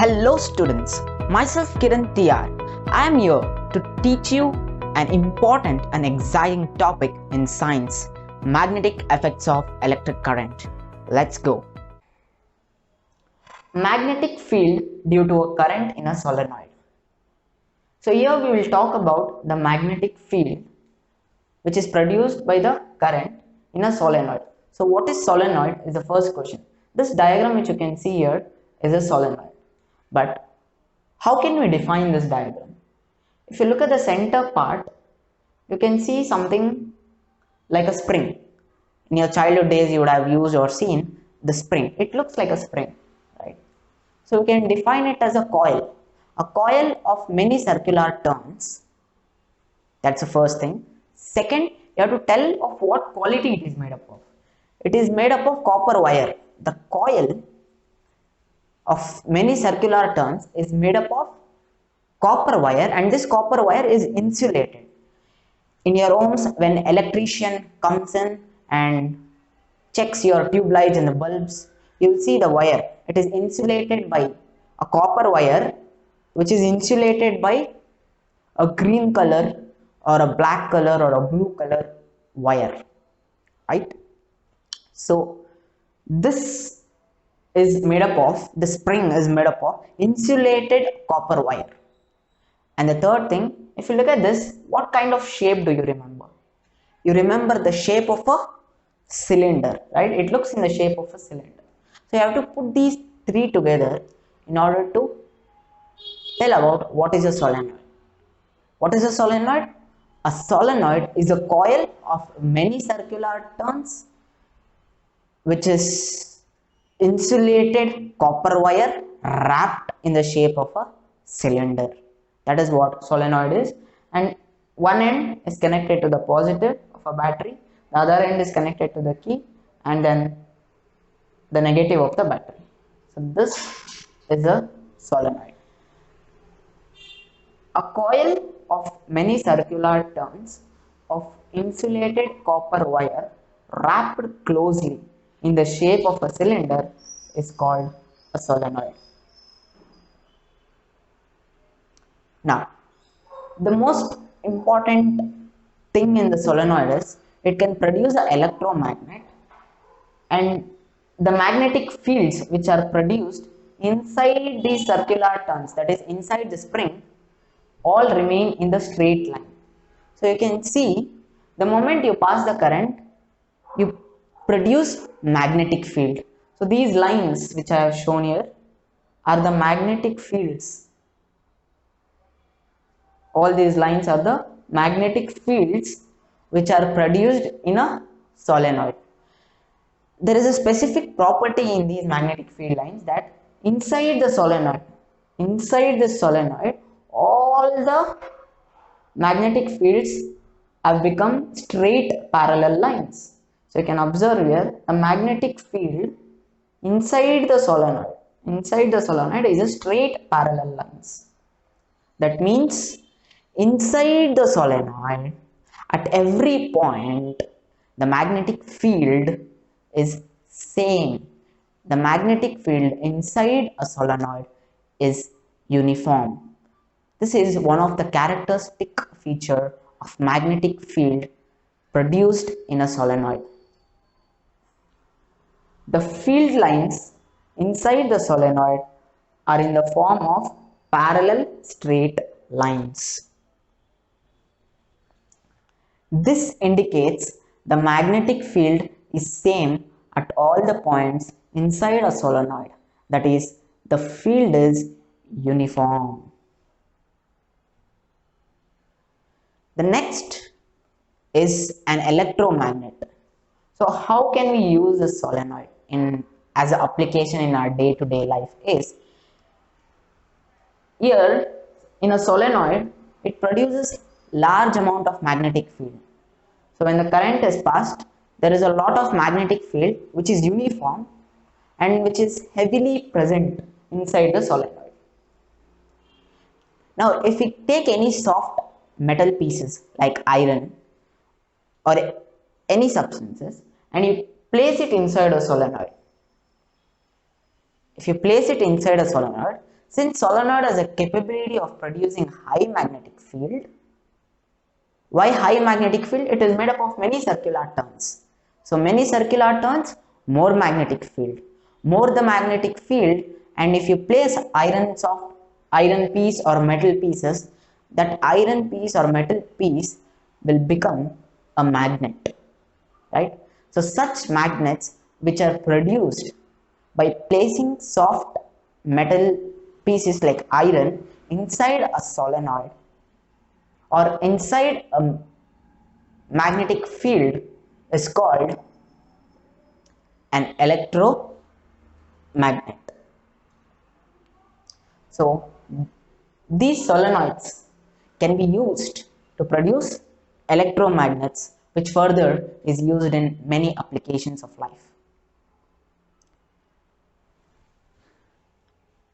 Hello students, myself Kiran TR. I am here to teach you an important and exciting topic in science, magnetic effects of electric current. Let's go. Magnetic field due to a current in a solenoid. So here we will talk about the magnetic field which is produced by the current in a solenoid. So what is solenoid is the first question. This diagram which you can see here is a solenoid. But how can we define this diagram? If you look at the center part, you can see something like a spring. In your childhood days, you would have used or seen the spring. It looks like a spring, right? So we can define it as a coil of many circular turns. That's the first thing. Second, you have to tell of what quality it is made up of. It is made up of copper wire. The coil of many circular turns is made up of copper wire, and this copper wire is insulated. In your homes, when electrician comes in and checks your tube lights and the bulbs, you will see the wire. It is insulated by a copper wire which is insulated by a green color or a black color or a blue color wire, right? So this is made up of, the spring is made up of insulated copper wire. And the third thing, if you look at this, what kind of shape do you remember? You remember the shape of a cylinder, right? It looks in the shape of a cylinder. So you have to put these three together in order to tell about what is a solenoid. What is a solenoid? A solenoid is a coil of many circular turns which is insulated copper wire wrapped in the shape of a cylinder. That is what solenoid is, and one end is connected to the positive of a battery, the other end is connected to the key, and then the negative of the battery. So this is a solenoid. A coil of many circular turns of insulated copper wire wrapped closely in the shape of a cylinder is called a solenoid. Now, the most important thing in the solenoid is it can produce an electromagnet, and the magnetic fields which are produced inside these circular turns, that is inside the spring, all remain in the straight line. So you can see the moment you pass the current, you produce magnetic field. So these lines which I have shown here are the magnetic fields. All these lines are the magnetic fields which are produced in a solenoid. There is a specific property in these magnetic field lines that inside the solenoid, all the magnetic fields have become straight parallel lines. So you can observe here a magnetic field inside the solenoid. Inside the solenoid is a straight parallel lines. That means inside the solenoid, at every point, the magnetic field is same. The magnetic field inside a solenoid is uniform. This is one of the characteristic feature of magnetic field produced in a solenoid. The field lines inside the solenoid are in the form of parallel straight lines. This indicates the magnetic field is same at all the points inside a solenoid. That is, the field is uniform. The next is an electromagnet. So how can we use a solenoid as an application in our day-to-day life is, here in a solenoid it produces large amount of magnetic field. So when the current is passed, there is a lot of magnetic field which is uniform and which is heavily present inside the solenoid. Now if we take any soft metal pieces like iron or any substances and you place it inside a solenoid, if you place it inside a solenoid, Since solenoid has a capability of producing high magnetic field, why high magnetic field? It is made up of many circular turns. So many circular turns, more magnetic field. More the magnetic field, and if you place iron piece or metal pieces, that iron piece or metal piece will become a magnet, right? So such magnets which are produced by placing soft metal pieces like iron inside a solenoid or inside a magnetic field is called an electromagnet. So these solenoids can be used to produce electromagnets, which further is used in many applications of life.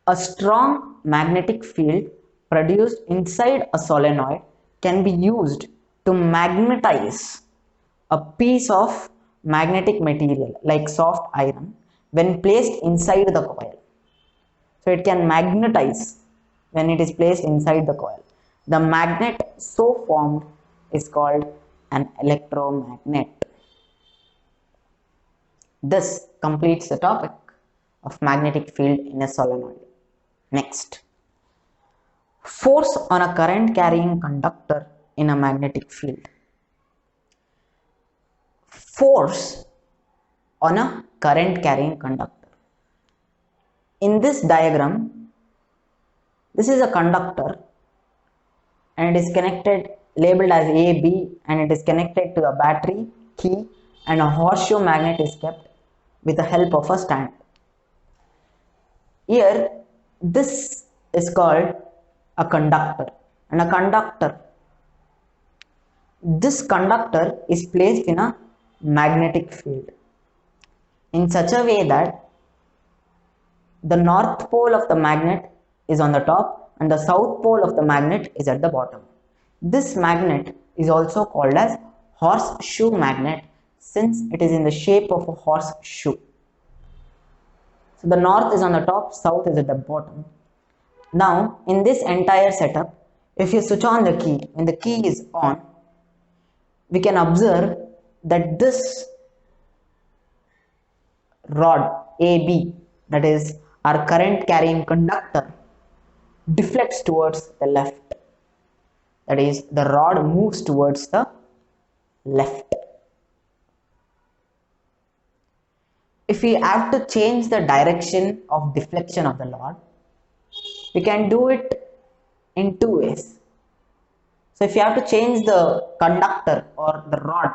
A strong magnetic field produced inside a solenoid can be used to magnetize a piece of magnetic material like soft iron when placed inside the coil. So it can magnetize when it is placed inside the coil. The magnet so formed is called an electromagnet. This completes the topic of magnetic field in a solenoid. Next, force on a current carrying conductor in a magnetic field. Force on a current carrying conductor. In this diagram, this is a conductor and it is connected, labeled as A, B, and it is connected to a battery, key, and a horseshoe magnet is kept with the help of a stand. Here, this is called a conductor, and a conductor, this conductor is placed in a magnetic field in such a way that the north pole of the magnet is on the top and the south pole of the magnet is at the bottom. This magnet is also called as horseshoe magnet since it is in the shape of a horseshoe. So the north is on the top, south is at the bottom. Now in this entire setup, if you switch on the key, when the key is on, we can observe that this rod AB, that is our current carrying conductor, deflects towards the left. That is, the rod moves towards the left. If we have to change the direction of deflection of the rod, we can do it in two ways. So if you have to change the conductor or the rod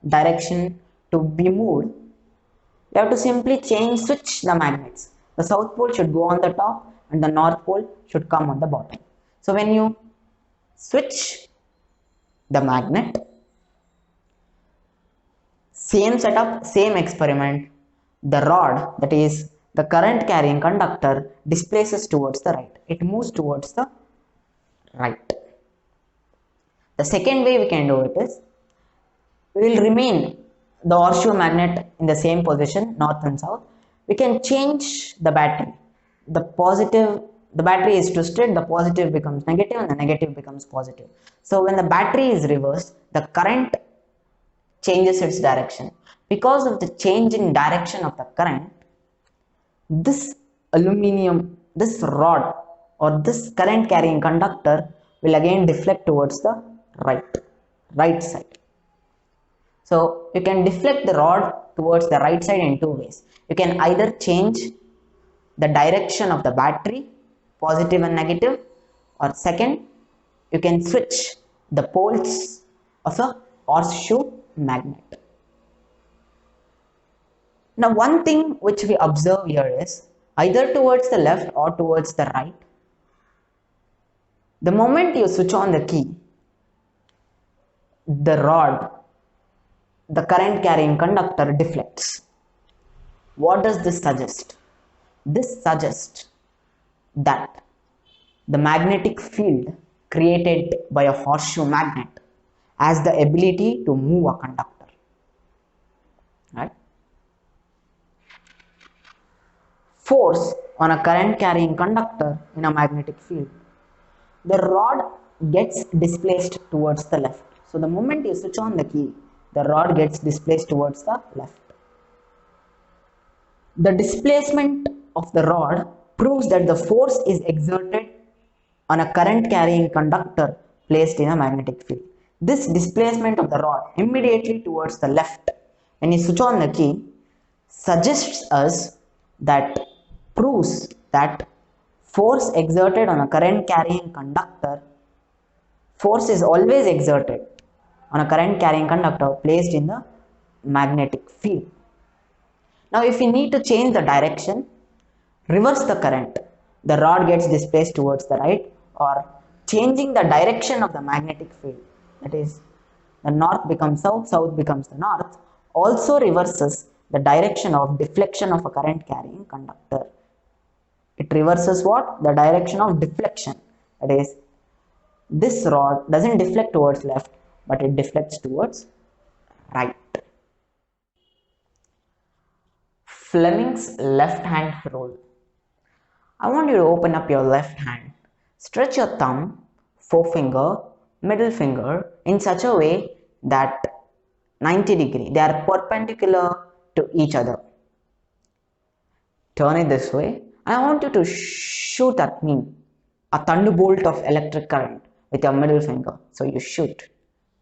direction to be moved, you have to simply switch the magnets. The south pole should go on the top and the north pole should come on the bottom. So when you switch the magnet, same setup, same experiment, the rod, that is the current carrying conductor, displaces towards the right. It moves towards the right. The second way we can do it is, we will remain the horseshoe magnet in the same position, north and south. We can change the battery. The battery is twisted, the positive becomes negative and the negative becomes positive. So when the battery is reversed, the current changes its direction. Because of the change in direction of the current, this rod or this current carrying conductor will again deflect towards the right side. So you can deflect the rod towards the right side in two ways. You can either change the direction of the battery, positive and negative, or second, you can switch the poles of a horseshoe magnet. Now one thing which we observe here is, either towards the left or towards the right, the moment you switch on the key, the rod, the current carrying conductor, deflects. What does this suggest? This suggests that the magnetic field created by a horseshoe magnet has the ability to move a conductor. Right? Force on a current carrying conductor in a magnetic field, the rod gets displaced towards the left. So the moment you switch on the key, the rod gets displaced towards the left. The displacement of the rod proves that the force is exerted on a current carrying conductor placed in a magnetic field. This displacement of the rod immediately towards the left, when you switch on the key, suggests us that proves that force exerted on a current carrying conductor, force is always exerted on a current carrying conductor placed in the magnetic field. Now if we need to change the direction, reverse the current, the rod gets displaced towards the right, or changing the direction of the magnetic field, that is the north becomes south, south becomes the north, also reverses the direction of deflection of a current carrying conductor. It reverses what? The direction of deflection, that is this rod doesn't deflect towards left, but it deflects towards right. Fleming's left hand rule. I want you to open up your left hand. Stretch your thumb, forefinger, middle finger in such a way that 90 degree, they are perpendicular to each other. Turn it this way. I want you to shoot at me a thunderbolt of electric current with your middle finger. So you shoot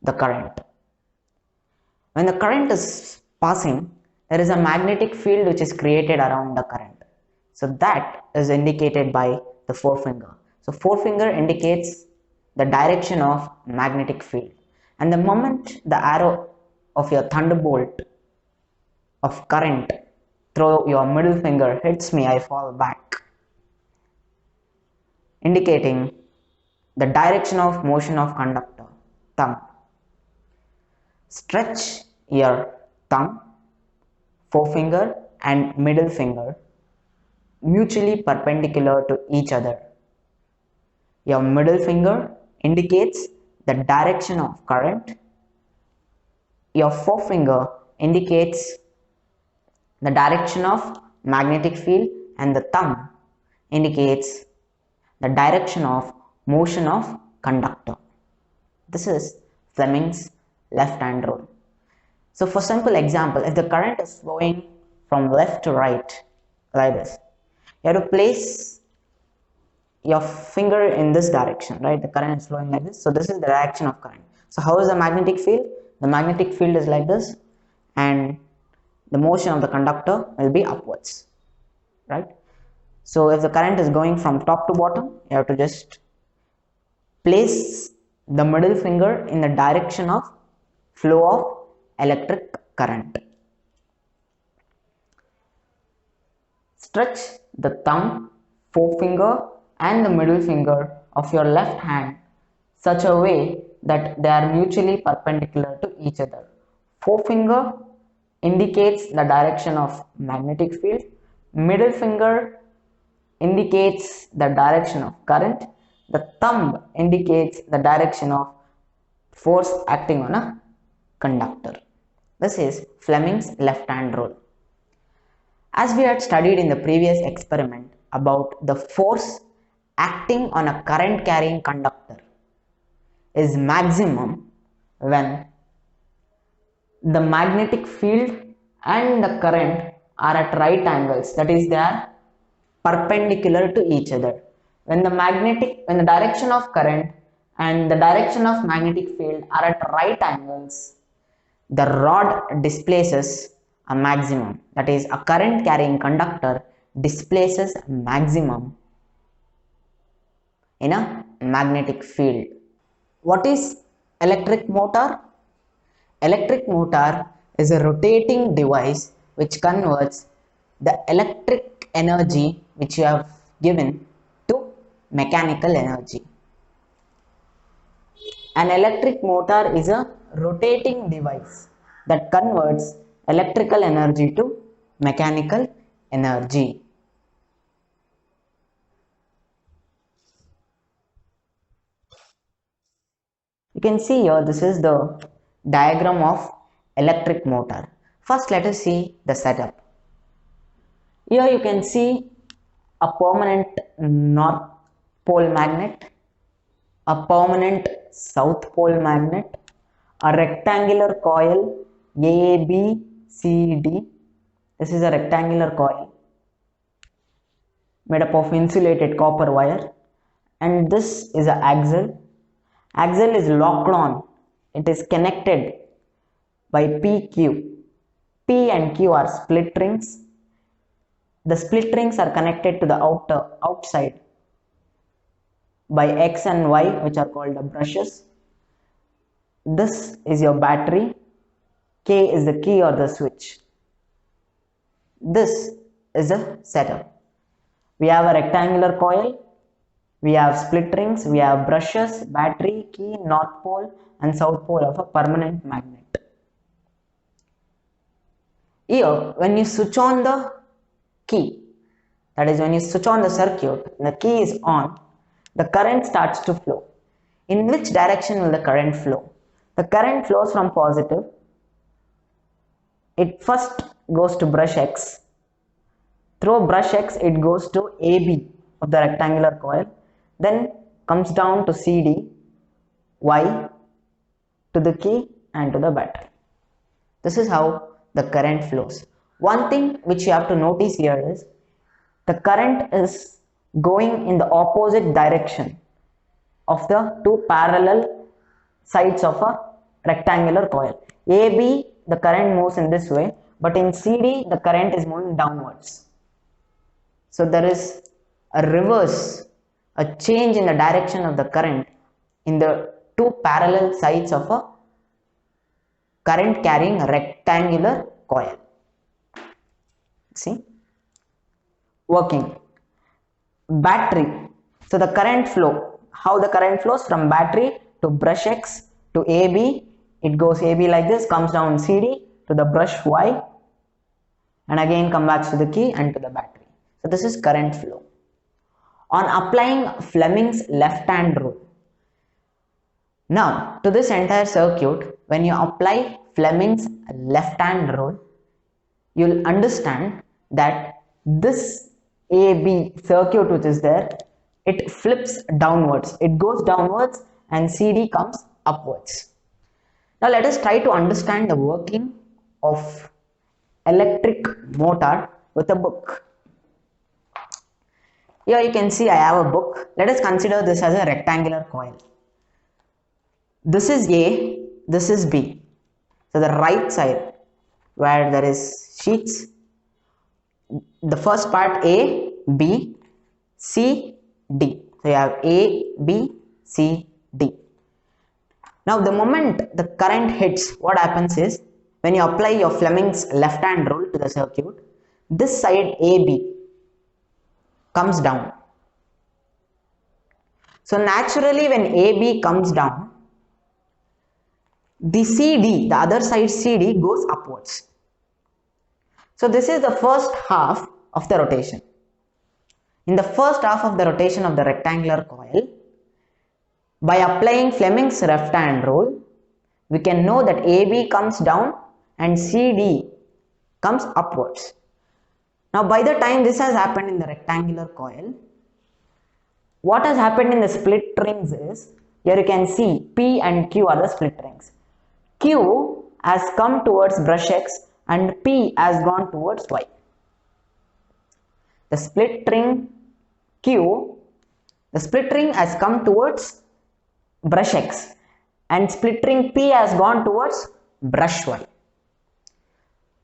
the current. When the current is passing, there is a magnetic field which is created around the current. So that is indicated by the forefinger. So forefinger indicates the direction of magnetic field. And the moment the arrow of your thunderbolt of current through your middle finger hits me, I fall back, indicating the direction of motion of conductor, thumb. Stretch your thumb, forefinger and middle finger mutually perpendicular to each other. Your middle finger indicates the direction of current. Your forefinger indicates the direction of magnetic field, and the thumb indicates the direction of motion of conductor. This is Fleming's left hand rule. So for simple example, if the current is flowing from left to right like this, you have to place your finger in this direction, right? The current is flowing like this, so this is the direction of current. So how is the magnetic field? The magnetic field is like this, and the motion of the conductor will be upwards, right? So if the current is going from top to bottom, you have to just place the middle finger in the direction of flow of electric current. Stretch the thumb, forefinger and the middle finger of your left hand such a way that they are mutually perpendicular to each other. Forefinger indicates the direction of magnetic field, middle finger indicates the direction of current, the thumb indicates the direction of force acting on a conductor. This is Fleming's left hand rule. As we had studied in the previous experiment about the force acting on a current carrying conductor is maximum when the magnetic field and the current are at right angles, that is, they are perpendicular to each other. When the direction of current and the direction of magnetic field are at right angles, the rod displaces a maximum, that is, a current carrying conductor displaces maximum in a magnetic field. What is electric motor? Electric motor is a rotating device which converts the electric energy which you have given to mechanical energy. An electric motor is a rotating device that converts electrical energy to mechanical energy. You can see here, this is the diagram of electric motor. First, let us see the setup. Here you can see a permanent north pole magnet, a permanent south pole magnet, a rectangular coil ABCD. This is a rectangular coil made up of insulated copper wire, and this is an axle. Axle is locked on, it is connected by PQ. P and Q are split rings. The split rings are connected to the outside by X and Y, which are called the brushes. This is your battery. K is the key or the switch. This is the setup. We have a rectangular coil, we have split rings, we have brushes, battery, key, north pole and south pole of a permanent magnet. Here, when you switch on the key, that is when you switch on the circuit, the key is on, the current starts to flow. In which direction will the current flow? The current flows from positive. It first goes to brush X. Through brush X, it goes to AB of the rectangular coil, then comes down to CD, Y, to the key and to the battery. This is how the current flows. One thing which you have to notice here is the current is going in the opposite direction of the two parallel sides of a rectangular coil. AB, the current moves in this way, but in CD, the current is moving downwards. So there is a reverse, a change in the direction of the current in the two parallel sides of a current carrying rectangular coil. See? Working. Battery. So the current flow, how the current flows from battery to brush X to AB, it goes AB like this, comes down CD to the brush Y, and again come back to the key and to the battery. So this is current flow. On applying Fleming's left-hand rule. Now to this entire circuit, when you apply Fleming's left-hand rule, you will understand that this AB circuit which is there, it flips downwards. It goes downwards and CD comes upwards. Now let us try to understand the working of electric motor with a book. Here you can see I have a book. Let us consider this as a rectangular coil. This is A, this is B. So the right side where there is sheets, the first part A, B, C, D. So you have A, B, C, D. Now the moment the current hits, what happens is, when you apply your Fleming's left-hand rule to the circuit, this side AB comes down. So naturally when AB comes down, the CD, the other side CD goes upwards. So this is the first half of the rotation. In the first half of the rotation of the rectangular coil, by applying Fleming's left-hand rule, we can know that AB comes down and CD comes upwards. Now by the time this has happened in the rectangular coil, what has happened in the split rings is, here you can see P and Q are the split rings. Q has come towards brush X and P has gone towards Y. The split ring Q, the split ring has come towards brush X and split ring P has gone towards brush Y.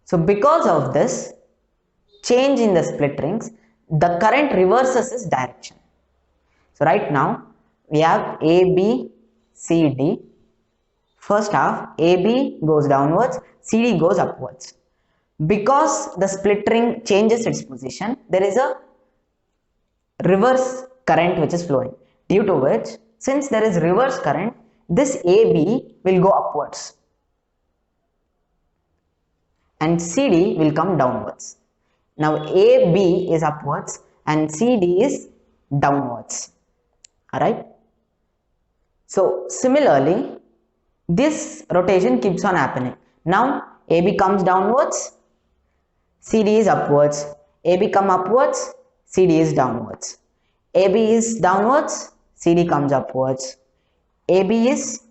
So because of this change in the split rings, the current reverses its direction. So right now we have A, B, C, D. First half AB goes downwards, CD goes upwards. Because the split ring changes its position, there is a reverse current which is flowing, due to which, since there is reverse current, this AB will go upwards and CD will come downwards. Now AB is upwards and CD is downwards. Alright. So similarly, this rotation keeps on happening. Now AB comes downwards, CD is upwards, AB come upwards, CD is downwards. AB is downwards, CD comes upwards. AB is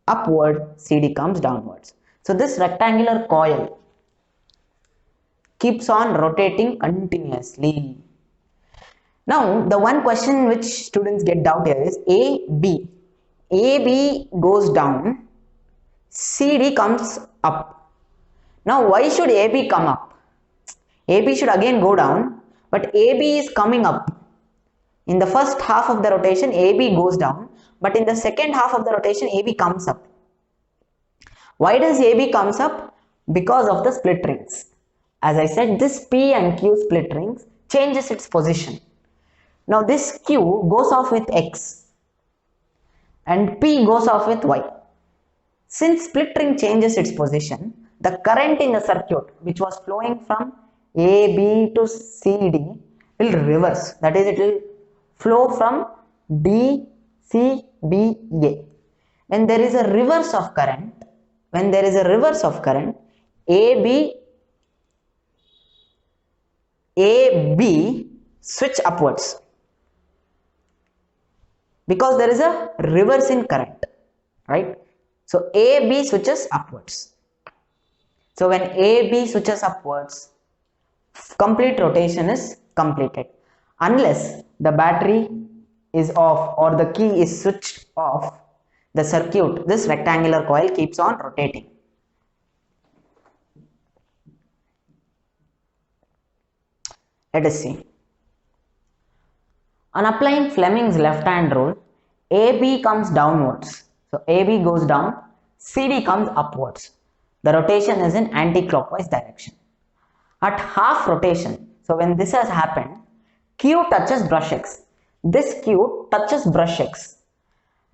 upward, CD comes downwards. So this rectangular coil keeps on rotating continuously. Now the one question which students get doubt here is AB. AB goes down, CD comes up. Now why should AB come up? AB should again go down, but AB is coming up. In the first half of the rotation, AB goes down, but in the second half of the rotation, AB comes up. Why does AB comes up? Because of the split rings. As I said, this P and Q split rings changes its position. Now this Q goes off with X and P goes off with Y. Since split ring changes its position, the current in the circuit which was flowing from AB to CD will reverse. That is, it will flow from DCBA. When there is a reverse of current, AB switch upwards because there is a reverse in current, right? So AB switches upwards. So when AB switches upwards, complete rotation is completed. Unless the battery is off or the key is switched off, the circuit, this rectangular coil keeps on rotating. Let us see. On applying Fleming's left-hand rule, AB comes downwards. So AB goes down, CD comes upwards. The rotation is in anti-clockwise direction. At half rotation, so when this has happened, Q touches brush X. This Q touches brush X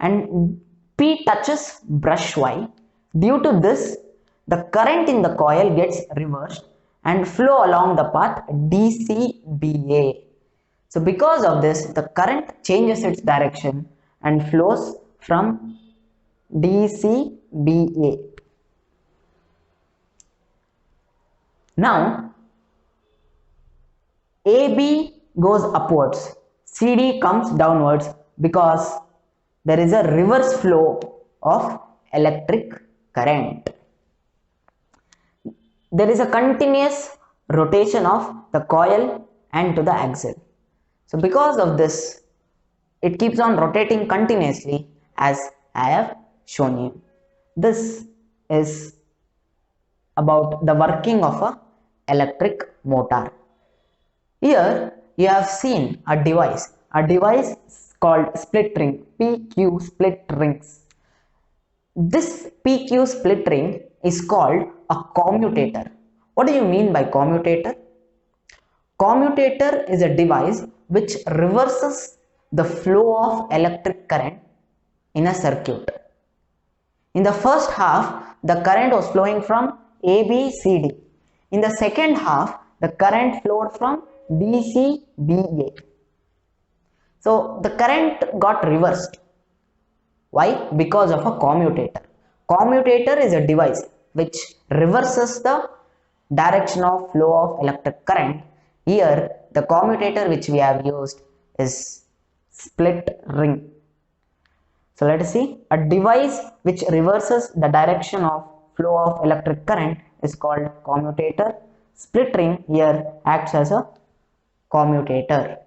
and P touches brush Y. Due to this, the current in the coil gets reversed and flow along the path DCBA. So because of this, the current changes its direction and flows from DCBA. Now, AB goes upwards, CD comes downwards because there is a reverse flow of electric current. There is a continuous rotation of the coil and to the axle. So because of this, it keeps on rotating continuously as I have shown you. This is about the working of an electric motor. Here you have seen a device called split ring, PQ split rings. This PQ split ring is called a commutator. What do you mean by commutator? Commutator is a device which reverses the flow of electric current in a circuit. In the first half, the current was flowing from ABCD. In the second half, the current flowed from DCBA. So the current got reversed. Why? Because of a commutator. Commutator is a device which reverses the direction of flow of electric current. Here, the commutator which we have used is split ring. So let us see. A device which reverses the direction of flow of electric current is called commutator. Split ring here acts as a commutator.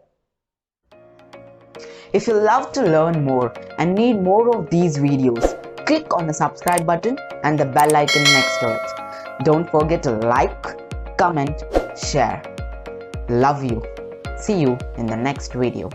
If you love to learn more and need more of these videos, click on the subscribe button and the bell icon next to it. Don't forget to like, comment, share. Love you. See you in the next video.